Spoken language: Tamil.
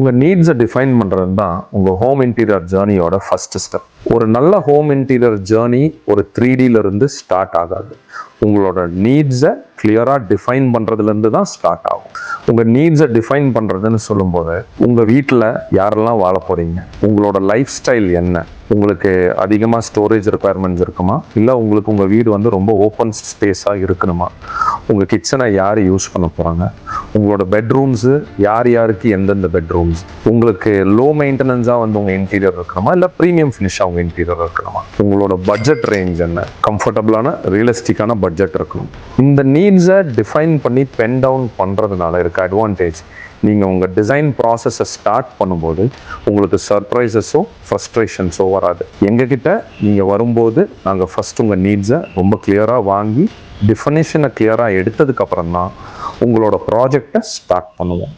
உங்கள் நீட்ஸை டிஃபைன் பண்ணுறது தான் உங்கள் ஹோம் இன்டீரியர் ஜேர்னியோட ஃபஸ்ட்டு ஸ்டெப். ஒரு நல்ல ஹோம் இன்டீரியர் ஜேர்னி ஒரு 3Dயிலிருந்து ஸ்டார்ட் ஆகாது. உங்களோட நீட்ஸை கிளியராக டிஃபைன் பண்ணுறதுலேருந்து தான் ஸ்டார்ட் ஆகும். உங்கள் நீட்ஸை டிஃபைன் பண்ணுறதுன்னு சொல்லும்போது உங்கள் வீட்டில் யாரெல்லாம் வாழ போகிறீங்க, உங்களோட லைஃப் ஸ்டைல் என்ன, உங்களுக்கு அதிகமாக ஸ்டோரேஜ் ரெக்குயர்மெண்ட்ஸ் இருக்குமா, இல்லை உங்களுக்கு உங்கள் வீடு வந்து ரொம்ப ஓப்பன் ஸ்பேஸாக இருக்கணுமா, உங்கள் கிச்சனை யார் யூஸ் பண்ண போகிறாங்க, உங்களோட பெட்ரூம்ஸு யார் யாருக்கு எந்தெந்த பெட்ரூம்ஸ், உங்களுக்கு லோ மெயின்டெனன்ஸாக வந்து உங்கள் இன்டீரியர் இருக்கணுமா இல்லை ப்ரீமியம் ஃபினிஷாக உங்கள் இன்டீரியர் இருக்கணுமா, உங்களோட பட்ஜெட் ரேஞ்ச் என்ன, கம்ஃபர்டபுளான ரியலிஸ்டிக்கான பட்ஜெட் இருக்கணும். இந்த நீட்ஸை டிஃபைன் பண்ணி பென் டவுன் பண்ணுறதுனால இருக்க அட்வான்டேஜ், நீங்கள் உங்கள் டிசைன் ப்ராசஸை ஸ்டார்ட் பண்ணும்போது உங்களுக்கு சர்ப்ரைசஸோ ஃப்ரஸ்ட்ரேஷன்ஸோ வராது. எங்ககிட்ட நீங்கள் வரும்போது நாங்கள் ஃபஸ்ட் உங்கள் நீட்ஸை ரொம்ப கிளியராக வாங்கி டிஃபனிஷனை கிளியராக எடுத்ததுக்கப்புறம் தான் உங்களோட ப்ராஜெக்டை ஸ்டார்ட் பண்ணுவோம்.